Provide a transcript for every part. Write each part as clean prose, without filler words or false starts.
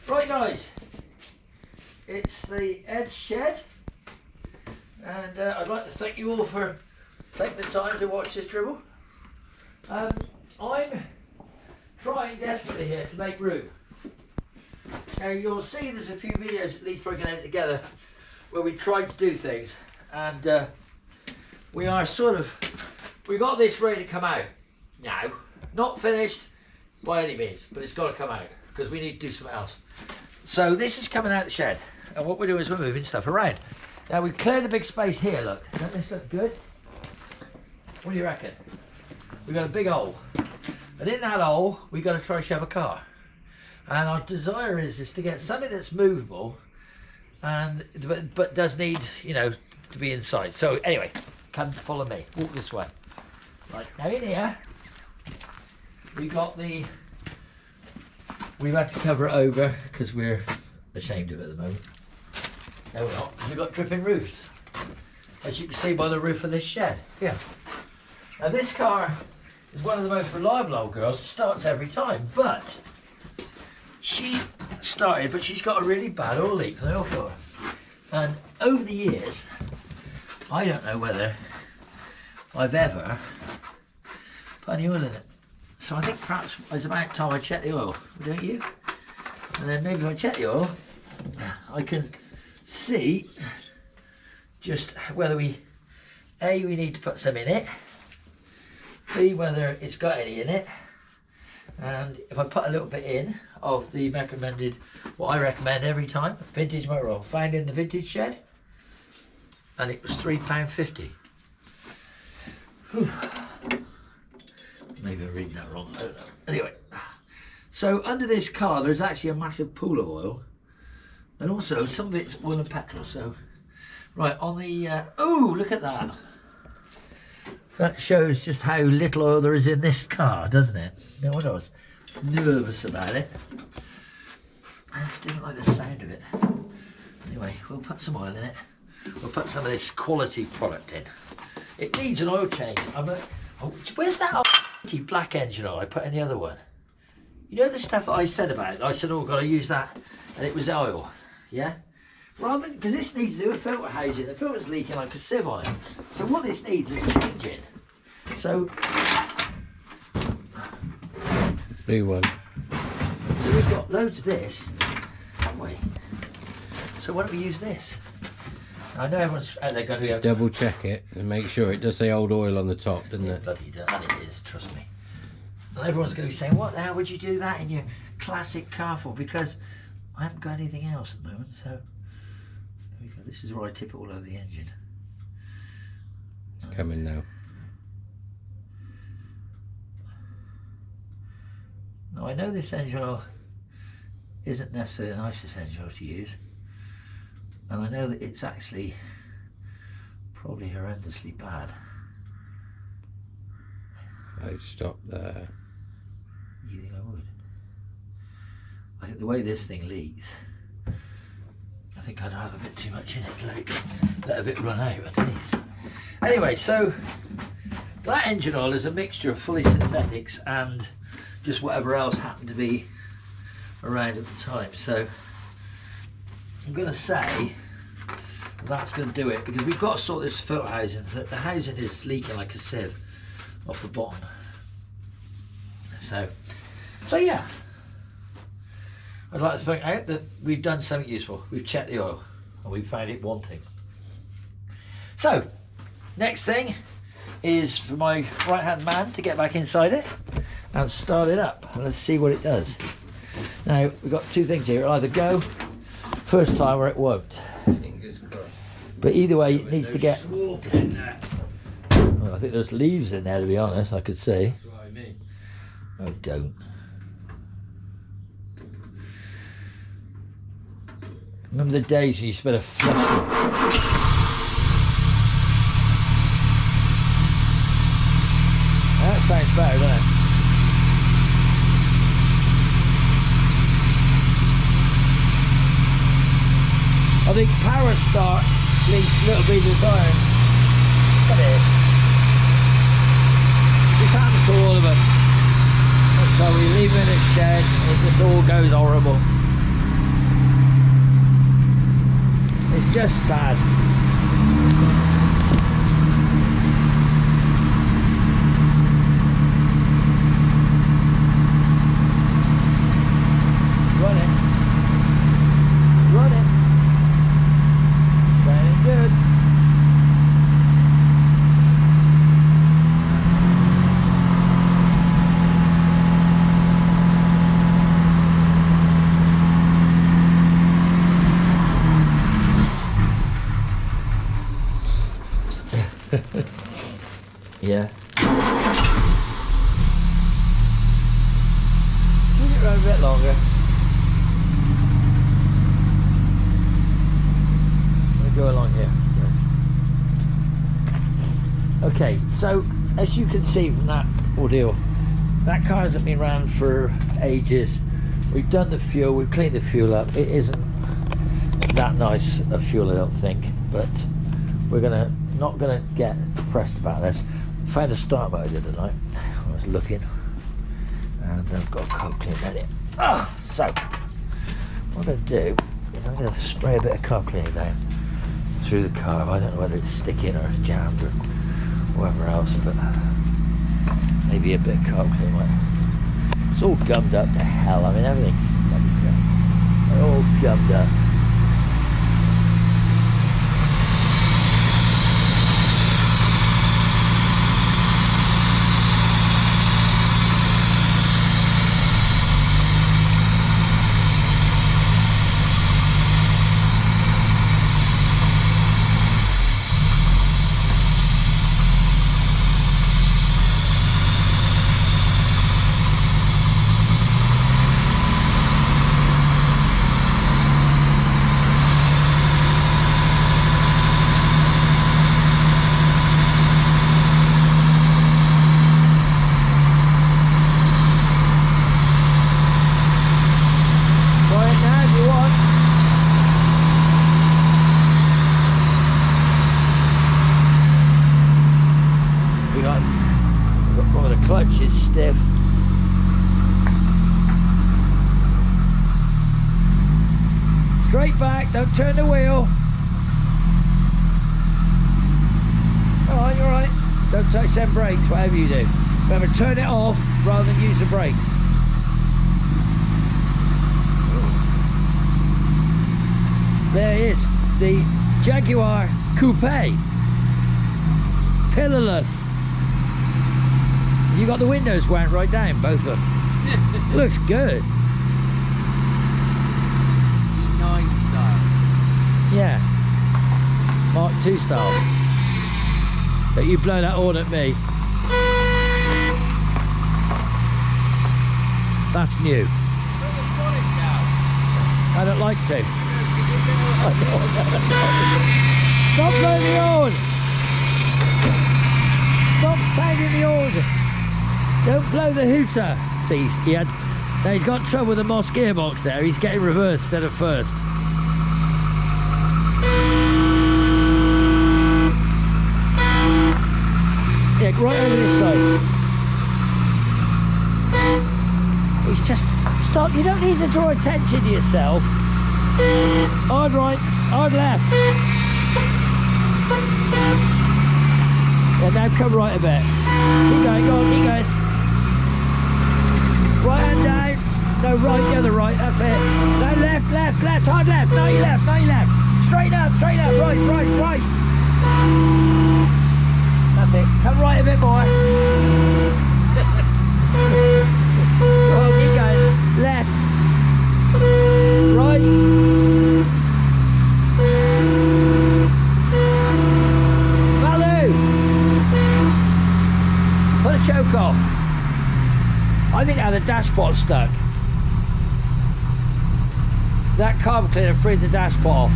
Right guys, it's the EdShed, and I'd like to thank you all for taking the time to watch this dribble. I'm trying desperately here to make room. Now you'll see there's a few videos at least breaking it together where we tried to do things, and we got this ready to come out now. Not finished by any means, but it's got to come out because we need to do something else. So this is coming out the shed, and what we're doing is we're moving stuff around. Now we've cleared a big space here, look. Doesn't this look good? What do you reckon? We've got a big hole, and in that hole we've got to try to shove a car. And our desire is to get something that's movable, and but does need, you know, to be inside. So anyway, come follow me. Walk this way. Right, now in here we've had to cover it over because we're ashamed of it at the moment. No, we're not, because we've got dripping roofs, as you can see by the roof of this shed. Yeah. Now this car is one of the most reliable old girls. It starts every time, but she started, but she's got a really bad oil leak from the oil filter. And over the years, I don't know whether I've ever put any oil in it. So I think perhaps it's about time I check the oil, don't you? And then maybe if I check the oil, I can see just whether we need to put some in it, B, whether it's got any in it, and if I put a little bit in of the recommended, what I recommend every time, vintage motor oil, found in the vintage shed, and it was £3.50. Maybe I'm reading that wrong, I don't know. Anyway, so under this car there's actually a massive pool of oil, and also some of it's oil and petrol. So right on the oh, look at that. That shows just how little oil there is in this car, doesn't it? No wonder I was nervous about it. I just didn't like the sound of it. Anyway, we'll put some oil in it. We'll put some of this quality product in. It needs an oil change. Where's that black engine oil I put in the other one? You know the stuff that I said about it? I said, oh, got to use that, and it was oil. Yeah? Rather than, because this needs to do a filter housing. The filter's leaking like a sieve on it. So what this needs is changing. So new one. So we've got loads of this, haven't we? So why don't we use this? I know everyone's out there going to be just double check it and make sure it does say old oil on the top, doesn't it? Bloody does, and it is, trust me. And everyone's going to be saying, what the hell would you do that in your classic car for? Because I haven't got anything else at the moment, so this is where I tip it all over the engine. It's coming now. Now I know this engine oil isn't necessarily the nicest engine oil to use, and I know that it's actually probably horrendously bad. I'd stop there. You think I would? I think the way this thing leaks, I think I'd have a bit too much in it to let a bit run out underneath. Anyway, so that engine oil is a mixture of fully synthetics and just whatever else happened to be around at the time. So I'm going to say that's going to do it, because we've got to sort this filter housing. The housing is leaking like a sieve off the bottom. So yeah, I'd like to point out that we've done something useful. We've checked the oil and we found it wanting. So next thing is for my right hand man to get back inside it and start it up, and let's see what it does. Now we've got two things here. It'll either go first time or it won't. Fingers crossed. But either way, it needs to get. Swamp in there. Well, I think there's leaves in there, to be honest. I could see. That's what I mean. Oh, don't. Remember the days when you spent a flush. That sounds better, doesn't it? I think power start leaves a little bit of time. Come here. This happens to all of us. So we leave it in a shed and it just all goes horrible. just sad. Run it. Run it. Sounding good. Yeah. Keep it around a bit longer. We'll go along here. Yes. Okay, so as you can see from that ordeal, that car hasn't been ran for ages. We've done the fuel, we've cleaned the fuel up. It isn't that nice a fuel, I don't think, but we're not gonna get depressed about this. Found a start motor tonight. I was looking, and I've got a coat clean ready. So what I'm going to do is I'm going to spray a bit of coat cleaner down through the car. I don't know whether it's sticking or it's jammed or whatever else, but maybe a bit of coat cleaner. It's all gummed up to hell. I mean, everything's all gummed up. Clutch is stiff. Straight back, don't turn the wheel. Alright, you're right. Don't touch them brakes, whatever you do. Remember, turn it off rather than use the brakes. There is the Jaguar Coupe. Pillarless. You got the windows wound right down, both of them. Looks good. E9 style. Yeah. Mark II style. But you blow that horn at me. That's new. I don't like to. Stop blowing the horn! Stop sounding the horn! Don't blow the hooter. See, now he's got trouble with the Moss gearbox there. He's getting reverse instead of first. Yeah, right over this side. He's just, stop, you don't need to draw attention to yourself. Hard right, hard left. Yeah, now come right a bit. Keep going, go on, keep going. Right hand down. No, right, the other right, that's it. No, left, left, left, hard left. No, you left, no, you left. Straight up, right, right, right. That's it. Come right a bit more. Oh, keep going. Left. Right. Malu! Put the choke off. I think how the dashpot's stuck. That carb cleaner freed the dashpot off.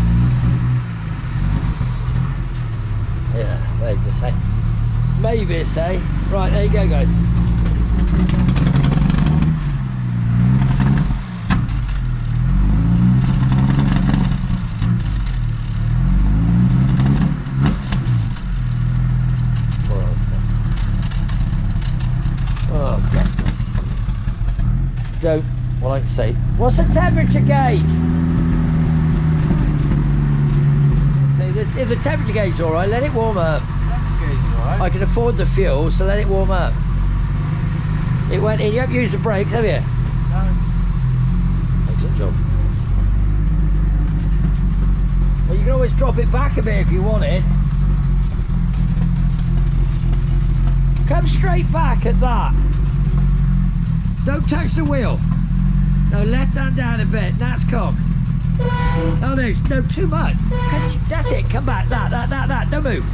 Yeah, maybe a say. Maybe a say. Right, there you go, guys. Don't, well, I can say, what's the temperature gauge? if the temperature gauge is all right, let it warm up. Alright. I can afford the fuel, so let it warm up. It went in. You haven't used the brakes, have you? No. Excellent job. Well, you can always drop it back a bit if you want it. Come straight back at that. Don't touch the wheel. No, left hand down a bit. That's cock. Oh no, too much. That's it. Come back. That. Don't move.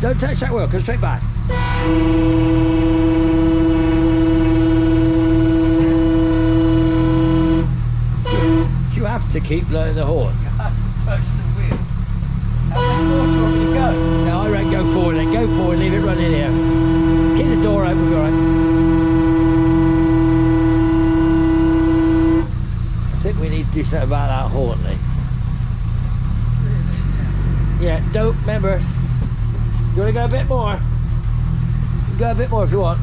Don't touch that wheel. Come straight back. You have to keep blowing the horn. You have to touch the wheel. How much more do you want me to go? No, I reckon go forward then. Go forward. Leave it running here. Keep the door open. We'll be alright. I think we need to do something about that horn, Lee. Yeah, don't remember. You want to go a bit more? You can go a bit more if you want.